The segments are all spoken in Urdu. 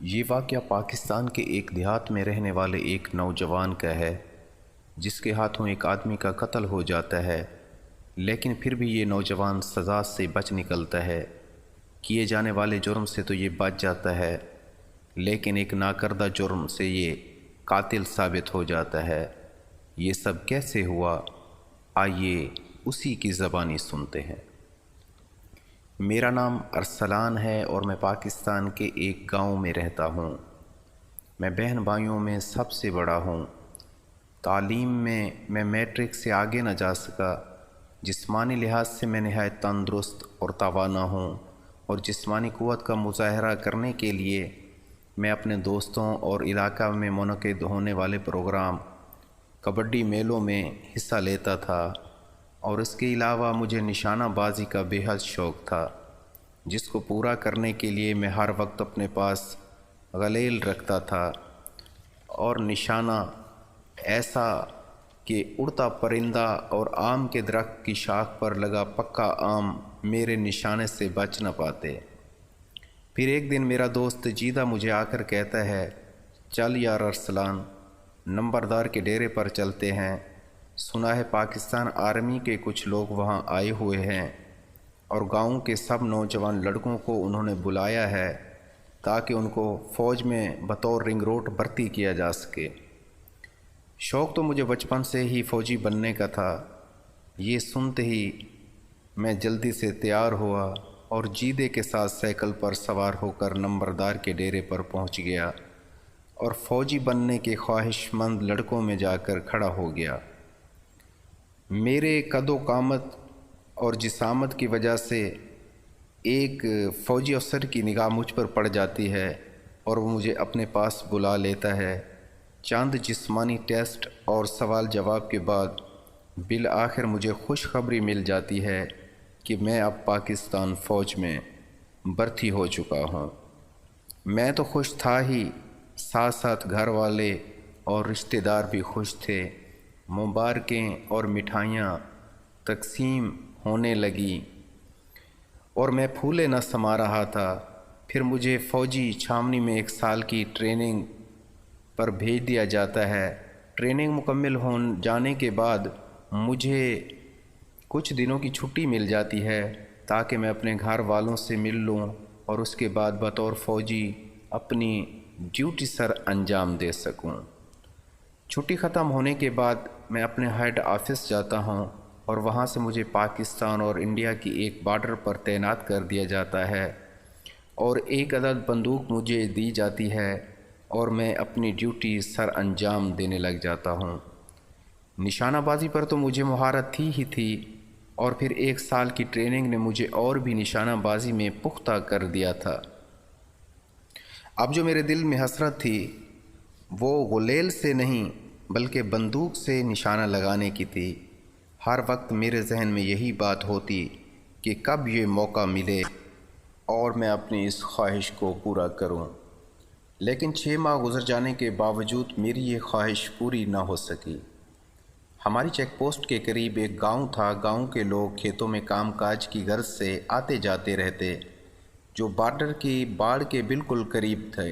یہ واقعہ پاکستان کے ایک دیہات میں رہنے والے ایک نوجوان کا ہے، جس کے ہاتھوں ایک آدمی کا قتل ہو جاتا ہے، لیکن پھر بھی یہ نوجوان سزا سے بچ نکلتا ہے۔ کیے جانے والے جرم سے تو یہ بچ جاتا ہے، لیکن ایک ناکردہ جرم سے یہ قاتل ثابت ہو جاتا ہے۔ یہ سب کیسے ہوا؟ آئیے اسی کی زبانی سنتے ہیں۔ میرا نام ارسلان ہے اور میں پاکستان کے ایک گاؤں میں رہتا ہوں۔ میں بہن بھائیوں میں سب سے بڑا ہوں۔ تعلیم میں میٹرک سے آگے نہ جا سکا۔ جسمانی لحاظ سے میں نہایت تندرست اور توانا ہوں، اور جسمانی قوت کا مظاہرہ کرنے کے لیے میں اپنے دوستوں اور علاقہ میں منعقد ہونے والے پروگرام، کبڈی میلوں میں حصہ لیتا تھا، اور اس کے علاوہ مجھے نشانہ بازی کا بے حد شوق تھا، جس کو پورا کرنے کے لیے میں ہر وقت اپنے پاس غلیل رکھتا تھا، اور نشانہ ایسا کہ اڑتا پرندہ اور آم کے درخت کی شاخ پر لگا پکا آم میرے نشانے سے بچ نہ پاتے۔ پھر ایک دن میرا دوست جیدہ مجھے آ کر کہتا ہے، چل یار ارسلان، نمبردار کے ڈیرے پر چلتے ہیں۔ سنا ہے پاکستان آرمی کے کچھ لوگ وہاں آئے ہوئے ہیں، اور گاؤں کے سب نوجوان لڑکوں کو انہوں نے بلایا ہے تاکہ ان کو فوج میں بطور رنگروٹ بھرتی کیا جا سکے۔ شوق تو مجھے بچپن سے ہی فوجی بننے کا تھا۔ یہ سنتے ہی میں جلدی سے تیار ہوا اور جیدے کے ساتھ سائیکل پر سوار ہو کر نمبردار کے ڈیرے پر پہنچ گیا، اور فوجی بننے کے خواہش مند لڑکوں میں جا کر کھڑا ہو گیا۔ میرے قد و قامت اور جسامت کی وجہ سے ایک فوجی افسر کی نگاہ مجھ پر پڑ جاتی ہے، اور وہ مجھے اپنے پاس بلا لیتا ہے۔ چند جسمانی ٹیسٹ اور سوال جواب کے بعد بالآخر مجھے خوشخبری مل جاتی ہے کہ میں اب پاکستان فوج میں بھرتی ہو چکا ہوں۔ میں تو خوش تھا ہی، ساتھ ساتھ گھر والے اور رشتہ دار بھی خوش تھے۔ مبارکیں اور مٹھائیاں تقسیم ہونے لگیں، اور میں پھولے نہ سما رہا تھا۔ پھر مجھے فوجی چھاونی میں 1 سال کی ٹریننگ پر بھیج دیا جاتا ہے۔ ٹریننگ مکمل ہو جانے کے بعد مجھے کچھ دنوں کی چھٹی مل جاتی ہے تاکہ میں اپنے گھر والوں سے مل لوں، اور اس کے بعد بطور فوجی اپنی ڈیوٹی سر انجام دے سکوں۔ چھٹی ختم ہونے کے بعد میں اپنے ہیڈ آفس جاتا ہوں، اور وہاں سے مجھے پاکستان اور انڈیا کی ایک بارڈر پر تعینات کر دیا جاتا ہے، اور 1 عدد بندوق مجھے دی جاتی ہے، اور میں اپنی ڈیوٹی سر انجام دینے لگ جاتا ہوں۔ نشانہ بازی پر تو مجھے مہارت ہی تھی، اور پھر 1 سال کی ٹریننگ نے مجھے اور بھی نشانہ بازی میں پختہ کر دیا تھا۔ اب جو میرے دل میں حسرت تھی وہ غلیل سے نہیں بلکہ بندوق سے نشانہ لگانے کی تھی۔ ہر وقت میرے ذہن میں یہی بات ہوتی کہ کب یہ موقع ملے اور میں اپنی اس خواہش کو پورا کروں، لیکن 6 ماہ گزر جانے کے باوجود میری یہ خواہش پوری نہ ہو سکی۔ ہماری چیک پوسٹ کے قریب ایک گاؤں تھا۔ گاؤں کے لوگ کھیتوں میں کام کاج کی غرض سے آتے جاتے رہتے، جو بارڈر کی باڑ کے بالکل قریب تھے۔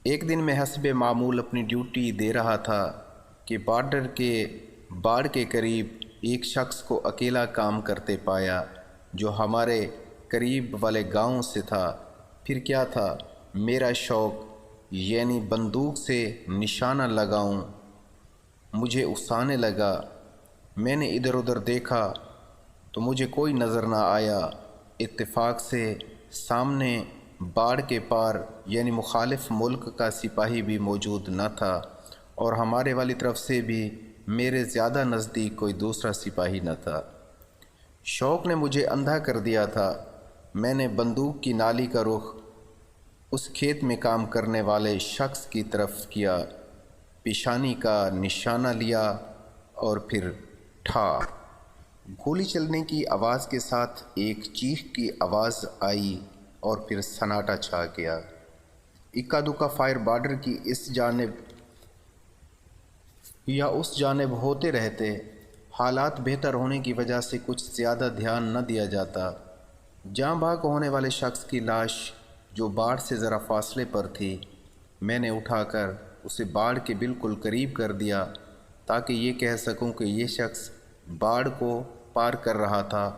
ایک دن میں حسب معمول اپنی ڈیوٹی دے رہا تھا کہ بارڈر کے باڑ کے قریب ایک شخص کو اکیلا کام کرتے پایا، جو ہمارے قریب والے گاؤں سے تھا۔ پھر کیا تھا، میرا شوق یعنی بندوق سے نشانہ لگاؤں مجھے اکسانے لگا۔ میں نے ادھر ادھر دیکھا تو مجھے کوئی نظر نہ آیا۔ اتفاق سے سامنے باڑ کے پار یعنی مخالف ملک کا سپاہی بھی موجود نہ تھا، اور ہمارے والی طرف سے بھی میرے زیادہ نزدیک کوئی دوسرا سپاہی نہ تھا۔ شوق نے مجھے اندھا کر دیا تھا۔ میں نے بندوق کی نالی کا رخ اس کھیت میں کام کرنے والے شخص کی طرف کیا، پیشانی کا نشانہ لیا، اور پھر ٹھا! گولی چلنے کی آواز کے ساتھ ایک چیخ کی آواز آئی، اور پھر سناٹا چھا گیا۔ اکا دکا فائر بارڈر کی اس جانب یا اس جانب ہوتے رہتے۔ حالات بہتر ہونے کی وجہ سے کچھ زیادہ دھیان نہ دیا جاتا۔ جاں بحق ہونے والے شخص کی لاش جو باڑ سے ذرا فاصلے پر تھی۔ میں نے اٹھا کر اسے باڑ کے بالکل قریب کر دیا تاکہ یہ کہہ سکوں کہ یہ شخص باڑ کو پار کر رہا تھا۔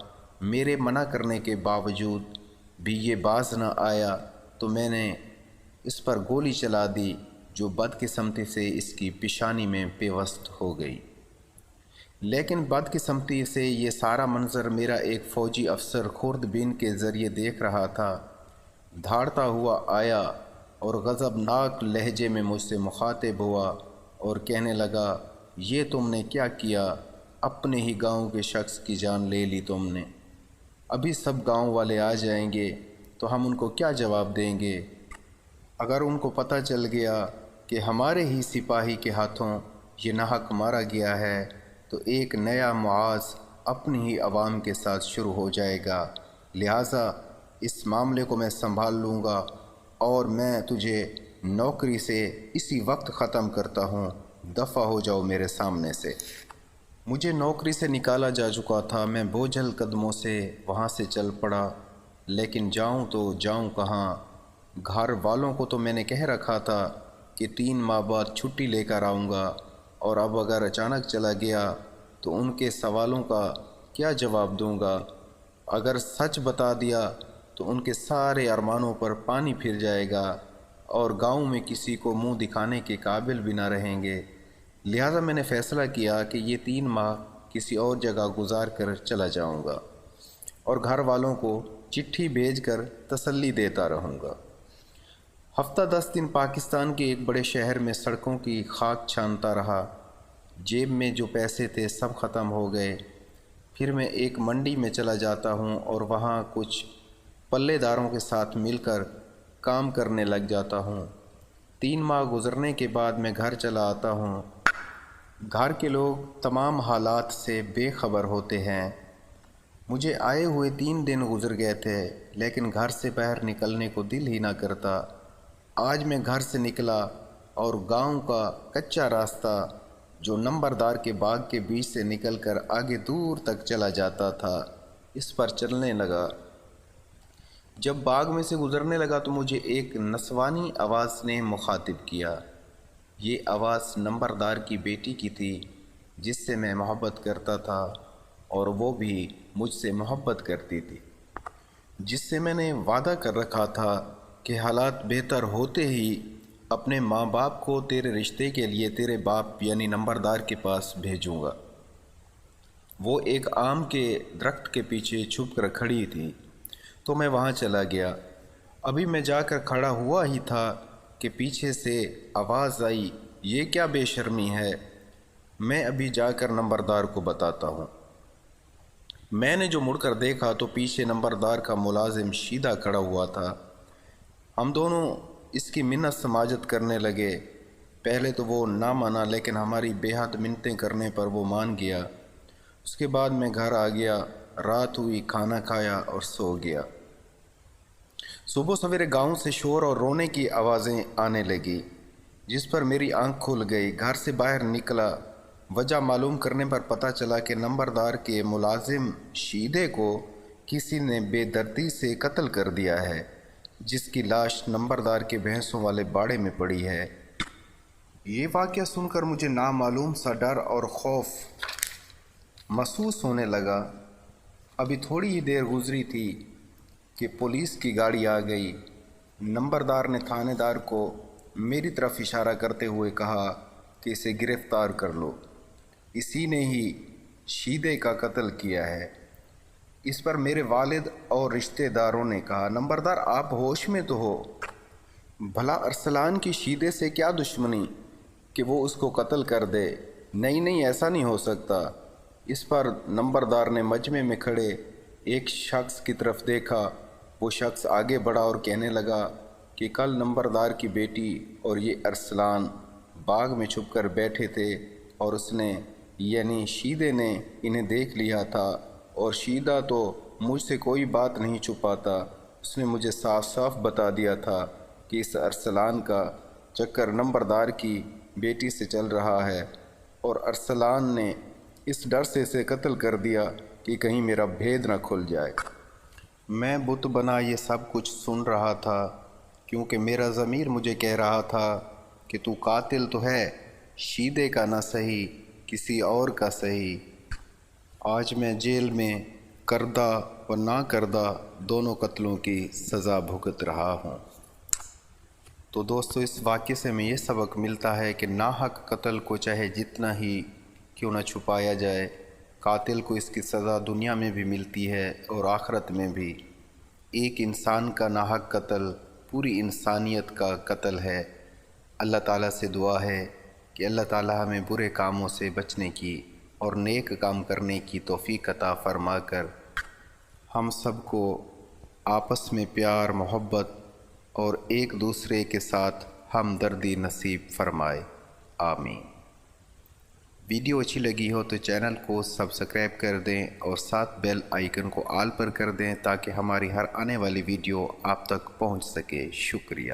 میرے منع کرنے کے باوجود بھی یہ باز نہ آیا تو میں نے اس پر گولی چلا دی، جو بدقسمتی سے اس کی پیشانی میں پیوست ہو گئی۔ لیکن بدقسمتی سے یہ سارا منظر میرا ایک فوجی افسر خوردبین کے ذریعے دیکھ رہا تھا۔ دھاڑتا ہوا آیا اور غضبناک لہجے میں مجھ سے مخاطب ہوا اور کہنے لگا، یہ تم نے کیا کیا؟ اپنے ہی گاؤں کے شخص کی جان لے لی تم نے۔ ابھی سب گاؤں والے آ جائیں گے تو ہم ان کو کیا جواب دیں گے؟ اگر ان کو پتہ چل گیا کہ ہمارے ہی سپاہی کے ہاتھوں یہ ناحق مارا گیا ہے تو ایک نیا معاذ اپنی ہی عوام کے ساتھ شروع ہو جائے گا۔ لہٰذا اس معاملے کو میں سنبھال لوں گا اور میں تجھے نوکری سے اسی وقت ختم کرتا ہوں۔ دفع ہو جاؤ میرے سامنے سے۔ مجھے نوکری سے نکالا جا چکا تھا۔ میں بوجھل قدموں سے وہاں سے چل پڑا، لیکن جاؤں تو جاؤں کہاں؟ گھر والوں کو تو میں نے کہہ رکھا تھا کہ 3 ماہ بعد چھٹی لے کر آؤں گا، اور اب اگر اچانک چلا گیا تو ان کے سوالوں کا کیا جواب دوں گا؟ اگر سچ بتا دیا تو ان کے سارے ارمانوں پر پانی پھر جائے گا اور گاؤں میں کسی کو منہ دکھانے کے قابل بھی نہ رہیں گے۔ لہٰذا میں نے فیصلہ کیا کہ یہ 3 ماہ کسی اور جگہ گزار کر چلا جاؤں گا اور گھر والوں کو چٹھی بھیج کر تسلی دیتا رہوں گا۔ ہفتہ 10 دن پاکستان کے ایک بڑے شہر میں سڑکوں کی خاک چھانتا رہا۔ جیب میں جو پیسے تھے سب ختم ہو گئے۔ پھر میں ایک منڈی میں چلا جاتا ہوں اور وہاں کچھ پلے داروں کے ساتھ مل کر کام کرنے لگ جاتا ہوں۔ 3 ماہ گزرنے کے بعد میں گھر چلا آتا ہوں۔ گھر کے لوگ تمام حالات سے بے خبر ہوتے ہیں۔ مجھے آئے ہوئے 3 دن گزر گئے تھے، لیکن گھر سے باہر نکلنے کو دل ہی نہ کرتا۔ آج میں گھر سے نکلا اور گاؤں کا کچا راستہ جو نمبردار کے باغ کے بیچ سے نکل کر آگے دور تک چلا جاتا تھا، اس پر چلنے لگا۔ جب باغ میں سے گزرنے لگا تو مجھے ایک نسوانی آواز نے مخاطب کیا۔ یہ آواز نمبردار کی بیٹی کی تھی، جس سے میں محبت کرتا تھا اور وہ بھی مجھ سے محبت کرتی تھی، جس سے میں نے وعدہ کر رکھا تھا کہ حالات بہتر ہوتے ہی اپنے ماں باپ کو تیرے رشتے کے لیے تیرے باپ یعنی نمبردار کے پاس بھیجوں گا۔ وہ ایک آم کے درخت کے پیچھے چھپ کر کھڑی تھی، تو میں وہاں چلا گیا۔ ابھی میں جا کر کھڑا ہوا ہی تھا کہ پیچھے سے آواز آئی، یہ کیا بے شرمی ہے؟ میں ابھی جا کر نمبردار کو بتاتا ہوں۔ میں نے جو مڑ کر دیکھا تو پیچھے نمبردار کا ملازم شیدہ کھڑا ہوا تھا۔ ہم دونوں اس کی منت سماجت کرنے لگے۔ پہلے تو وہ نہ مانا، لیکن ہماری بے حد منتیں کرنے پر وہ مان گیا۔ اس کے بعد میں گھر آ گیا، رات ہوئی، کھانا کھایا اور سو گیا۔ صبح سویرے گاؤں سے شور اور رونے کی آوازیں آنے لگی، جس پر میری آنکھ کھل گئی۔ گھر سے باہر نکلا، وجہ معلوم کرنے پر پتہ چلا کہ نمبردار کے ملازم شیدے کو کسی نے بے دردی سے قتل کر دیا ہے، جس کی لاش نمبردار کے بھینسوں والے باڑے میں پڑی ہے۔ یہ واقعہ سن کر مجھے نامعلوم سا ڈر اور خوف محسوس ہونے لگا۔ ابھی تھوڑی ہی دیر گزری تھی کہ پولیس کی گاڑی آ گئی۔ نمبردار نے تھانے دار کو میری طرف اشارہ کرتے ہوئے کہا کہ اسے گرفتار کر لو، اسی نے ہی شیدے کا قتل کیا ہے۔ اس پر میرے والد اور رشتہ داروں نے کہا، نمبردار آپ ہوش میں تو ہو؟ بھلا ارسلان کی شیدے سے کیا دشمنی کہ وہ اس کو قتل کر دے؟ نہیں ایسا نہیں ہو سکتا۔ اس پر نمبردار نے مجمع میں کھڑے ایک شخص کی طرف دیکھا۔ وہ شخص آگے بڑھا اور کہنے لگا کہ کل نمبردار کی بیٹی اور یہ ارسلان باغ میں چھپ کر بیٹھے تھے اور اس نے یعنی شیدے نے انہیں دیکھ لیا تھا، اور شیدہ تو مجھ سے کوئی بات نہیں چھپاتا۔ اس نے مجھے صاف صاف بتا دیا تھا کہ اس ارسلان کا چکر نمبردار کی بیٹی سے چل رہا ہے، اور ارسلان نے اس ڈر سے اسے قتل کر دیا کہ کہیں میرا بھید نہ کھل جائے۔ میں بت بنا یہ سب کچھ سن رہا تھا کیونکہ میرا ضمیر مجھے کہہ رہا تھا کہ تو قاتل تو ہے، شیدے کا نہ صحیح کسی اور کا صحیح۔ آج میں جیل میں کردہ و نا کردہ دونوں قتلوں کی سزا بھگت رہا ہوں۔ تو دوستو، اس واقعے سے ہمیں یہ سبق ملتا ہے کہ ناحق قتل کو چاہے جتنا ہی کیوں نہ چھپایا جائے، قاتل کو اس کی سزا دنیا میں بھی ملتی ہے اور آخرت میں بھی۔ ایک انسان کا ناحق قتل پوری انسانیت کا قتل ہے۔ اللہ تعالیٰ سے دعا ہے کہ اللہ تعالیٰ ہمیں برے کاموں سے بچنے کی اور نیک کام کرنے کی توفیق عطا فرما کر ہم سب کو آپس میں پیار، محبت اور ایک دوسرے کے ساتھ ہمدردی نصیب فرمائے، آمین۔ ویڈیو اچھی لگی ہو تو چینل کو سبسکرائب کر دیں اور ساتھ بیل آئیکن کو آل پر کر دیں تاکہ ہماری ہر آنے والی ویڈیو آپ تک پہنچ سکے۔ شکریہ۔